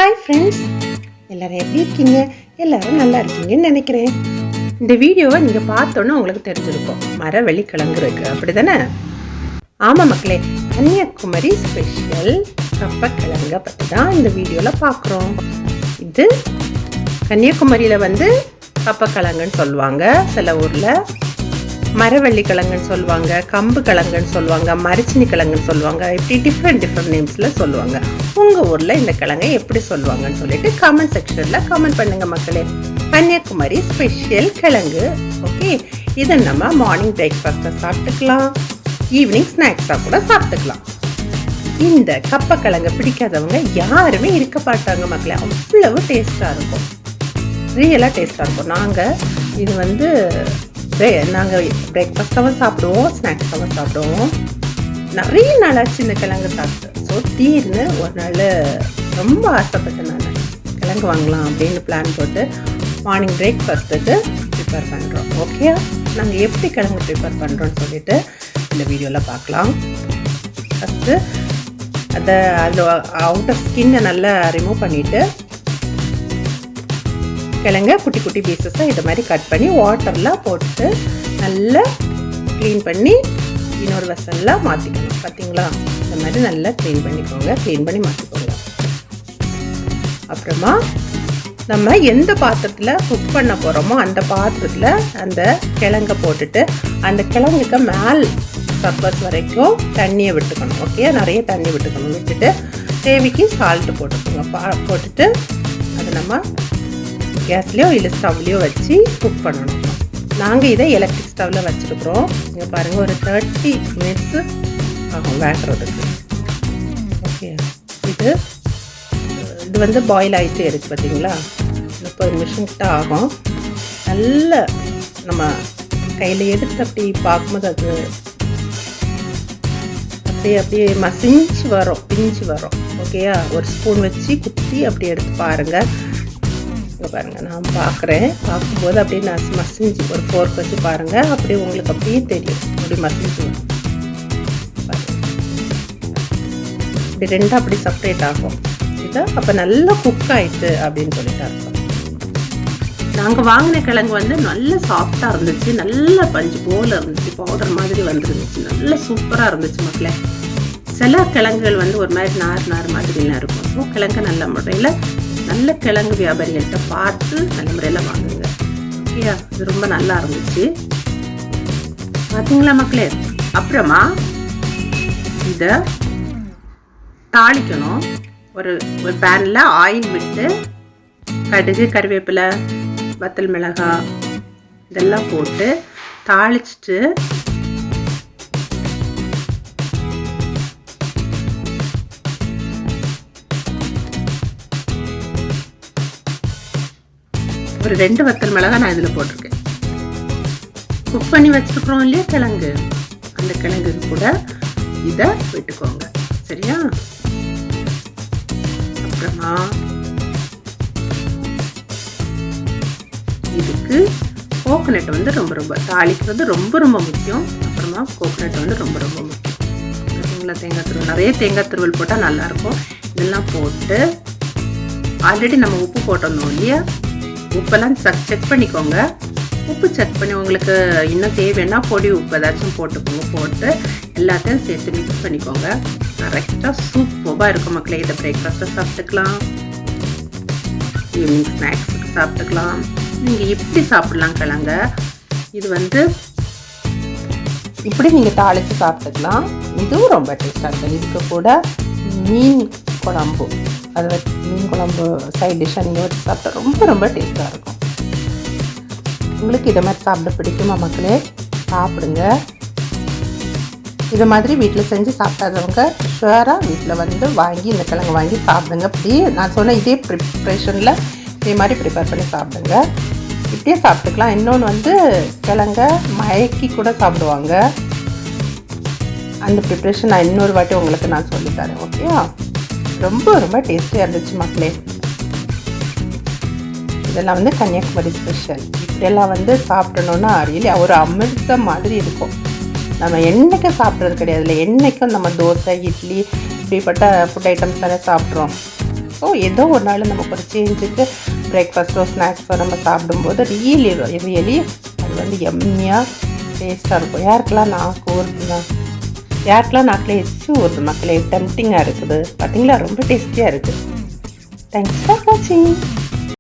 Hi friends, எல்லோரும் எப்படி இருக்கீங்க? எல்லோரும் நல்லா இருக்கீங்கன்னு நினைக்கிறேன். இந்த வீடியோவை நீங்கள் பார்த்தோன்னே உங்களுக்கு தெரிஞ்சிருக்கும், மரவள்ளிக்கிழங்கு இருக்குது, அப்படி தானே? ஆமாம் மக்களே, கன்னியாகுமரி ஸ்பெஷல் கப்பக்கிழங்கை பற்றி தான் இந்த வீடியோவில் பார்க்குறோம். இது கன்னியாகுமரியில் கப்பக்கிழங்குன்னு சொல்லுவாங்க, சில ஊரில் மரவள்ளி கிழங்குன்னு சொல்லுவாங்க, கம்பு கிழங்குன்னு சொல்லுவாங்க, மரிச்சினி கிழங்குன்னு சொல்லுவாங்க, இப்படி டிஃப்ரெண்ட் நேம்ஸில் சொல்லுவாங்க. உங்கள் ஊரில் இந்த கிழங்கை எப்படி சொல்லுவாங்கன்னு சொல்லிட்டு கமெண்ட் செக்ஷனில் கமெண்ட் பண்ணுங்கள் மக்களே. கன்னியாகுமரி ஸ்பெஷல் கிழங்கு. ஓகே, இதை நம்ம மார்னிங் பிரேக்ஃபாஸ்ட்டாக சாப்பிட்டுக்கலாம், ஈவினிங் ஸ்நாக்ஸாக கூட சாப்பிட்டுக்கலாம். இந்த கப்பக்கிழங்கு பிடிக்காதவங்க யாருமே இருக்க மாட்டாங்க மக்களே. அவ்வளவு டேஸ்ட்டாக இருக்கும், ரியலாக டேஸ்ட்டாக இருக்கும். நாங்கள் பிரேக்ஃபாஸ்ட்டாகவும் சாப்பிடுவோம், ஸ்நாக்ஸாகவும் சாப்பிடுவோம். நிறைய நாளாச்சு இந்த கிழங்கு சாப்பிட்டு. ஸோ திடீர்னு ஒரு நாள் ரொம்ப ஆசைப்பட்டேன், நான் கிழங்கு வாங்கலாம் அப்படின்னு பிளான் போட்டு மார்னிங் பிரேக்ஃபாஸ்ட்டுக்கு ப்ரிப்பேர் பண்ணுறோம். ஓகே, நாங்கள் எப்படி கிழங்கு ப்ரிப்பேர் பண்ணுறோன்னு சொல்லிட்டு இந்த வீடியோவில் பார்க்கலாம். ஃபஸ்ட்டு அதில் அவுட்டர் ஸ்கின்னை நல்லா ரிமூவ் பண்ணிவிட்டு கிழங்க குட்டி குட்டி பீசஸாக இது மாதிரி கட் பண்ணி வாட்டரில் போட்டு நல்லா க்ளீன் பண்ணி இன்னொரு வெசலில் மாற்றிக்கணும். பார்த்தீங்களா, இந்த மாதிரி நல்லா க்ளீன் பண்ணிக்கோங்க, க்ளீன் பண்ணி மாற்றிக்கோங்க. அப்புறமா நம்ம எந்த பாத்திரத்தில் குக் பண்ண போகிறோமோ அந்த பாத்திரத்தில் அந்த கிழங்கை போட்டுட்டு அந்த கிழங்குக்கு மேல் சர்ஃபேஸ் வரைக்கும் தண்ணியை விட்டுக்கணும். ஓகே, நிறைய தண்ணி விட்டுக்கணும். விட்டுட்டு தேவைக்கு சால்ட்டு போட்டுக்கோங்க. போட்டுட்டு அதை நம்ம கேஸ்லேயோ இல்லை ஸ்டவ்லேயோ வச்சு குக் பண்ணணும். நாங்கள் இதை எலக்ட்ரிக் ஸ்டவ்வில் வச்சுருக்குறோம். இங்கே பாருங்கள், ஒரு 30 மினிட்ஸு ஆகும் வேகிறதுக்கு. ஓகே, இது பாயில் ஆகிட்டே இருக்குது பார்த்தீங்களா. 30 நிமிஷம் கிட்ட ஆகும். நல்ல நம்ம கையில் எடுத்து அப்படி பார்க்கும்போது அது அப்படியே மசிஞ்சு வரும், பிஞ்சு வரும். ஓகேயா, ஒரு ஸ்பூன் வச்சு குத்தி அப்படி எடுத்து பாருங்கள். பாருங்கள், நான் பார்க்கும்போது அப்படியே நான் மசிஞ்சு ஒரு ஃபோர்க் வச்சு பாருங்கள், அப்படியே உங்களுக்கு அப்படியே தெரியும், அப்படி மசிஞ்சு இப்படி ரெண்டாக அப்படி செப்ரேட் ஆகும். இதை அப்போ நல்லா குக் ஆயிடுச்சு அப்படின்னு சொல்லிட்டு அர்த்தம். நாங்கள் வாங்கின கிழங்கு நல்ல சாஃப்டாக இருந்துச்சு, நல்ல பஞ்சு போல் இருந்துச்சு, பவுடர் மாதிரி வந்துருந்துச்சு, நல்ல சூப்பராக இருந்துச்சு மக்களே. சில கிழங்குகள் ஒரு மாதிரி நார் மாதிரிலாம் இருக்கும். ஸோ கிழங்கு நல்ல முறையில் நல்ல கிழங்கு வியாபாரிகள்கிட்ட பார்த்து நல்ல முறையில் வாங்குங்க. ஓகேயா, இது ரொம்ப நல்லா இருந்துச்சு பார்த்தீங்களா மக்களே. அப்புறமா இதை தாளிக்கணும். ஒரு பேனில் ஆயில் விட்டு கடுகு, கறிவேப்பிலை, வத்தல் மிளகாய் இதெல்லாம் போட்டு தாளிச்சிட்டு ஒரு 2 வத்தல் மிளகாய் நான் இதில் போட்டிருக்கேன். குக் பண்ணி வச்சுருக்குறோம் இல்லையா கிழங்கு, அந்த கிழங்கு கூட இதை விட்டுக்கோங்க, சரியா. அப்புறமா இதுக்கு கோகோனட் ரொம்ப தாளிக்கிறது ரொம்ப முக்கியம். அப்புறமா கோகோனட் ரொம்ப முக்கியம். பார்த்தீங்களா, தேங்காய் துருவல், நிறைய தேங்காய் துருவல் போட்டால் நல்லாயிருக்கும். இதெல்லாம் போட்டு ஆல்ரெடி நம்ம உப்பு போட்டிருந்தோம் இல்லையா, உப்பெல்லாம் செக் பண்ணிக்கோங்க. உப்பு செக் பண்ணி உங்களுக்கு இன்னும் தேவைன்னா பொடி உப்பு ஏதாச்சும் போட்டுக்கோங்க. போட்டு எல்லாத்தையும் சேர்த்து மிக்ஸ் பண்ணிக்கோங்க. கரெக்டாக சூப்பராக இருக்கும் மக்களே. இதை பிரேக்ஃபாஸ்ட்டாக சாப்பிட்டுக்கலாம், ஈவினிங் ஸ்நாக்ஸுக்கு சாப்பிட்டுக்கலாம். நீங்கள் இப்படி சாப்பிட்லாம் கிழங்க. இது இப்படி நீங்கள் தாளித்து சாப்பிட்டுக்கலாம். இதுவும் ரொம்ப டேஸ்ட்டாக இருக்கும். இதுக்கு கூட மீன் குழம்பு, மீன் குழம்பு சைட் டிஷ்ஷாக நீங்கள் வச்சு சாப்பிட்டா ரொம்ப டேஸ்ட்டாக இருக்கும். உங்களுக்கு இதை மாதிரி சாப்பிட பிடிக்குமா மக்களே? சாப்பிடுங்க. இதை மாதிரி வீட்டில் செஞ்சு சாப்பிடாதவங்க ஷுவராக வீட்டில் வாங்கி இந்த கிழங்கு வாங்கி சாப்பிடுங்க. இப்படி நான் சொன்ன இதே ப்ரிப்ரேஷனில் இதே மாதிரி ப்ரிப்பேர் பண்ணி சாப்பிடுங்க. இப்படியே சாப்பிட்டுக்கலாம். இன்னொன்று கிழங்க மயக்கி கூட சாப்பிடுவாங்க. அந்த ப்ரிப்ரேஷன் நான் இன்னொரு வாட்டி உங்களுக்கு நான் சொல்லித்தரேன். ஓகேயா, ரொம்ப டேஸ்டியாக இருந்துச்சு மக்களே. இதெல்லாம் கன்னியாகுமரி ஸ்பெஷல். இப்படியெல்லாம் சாப்பிடணுன்னா ரியலி ஒரு அமிர்தம் மாதிரி இருக்கும். நம்ம என்றைக்கும் சாப்பிட்றது கிடையாது. இல்லை, என்றைக்கும் நம்ம தோசை, இட்லி இப்படிப்பட்ட ஃபுட் ஐட்டம்ஸ் தானே சாப்பிட்றோம். ஸோ ஏதோ ஒரு நாள் நமக்கு ஒரு சேஞ்சுக்கு பிரேக்ஃபாஸ்ட்டோ ஸ்நாக்ஸோ நம்ம சாப்பிடும்போது ரியலி அது வந்து எம்மியாக டேஸ்ட்டாக இருக்கும். யாருக்கெல்லாம் நாக்கு ஊறுதுங்க, யாருக்கெல்லாம் நாக்கில் எச்சு ஊறுது மக்களே, டெம்ப்டிங்காக இருக்குது பார்த்தீங்களா, ரொம்ப டேஸ்டியாக இருக்குது. தேங்க்ஸ் ஃபார் வாட்சிங்.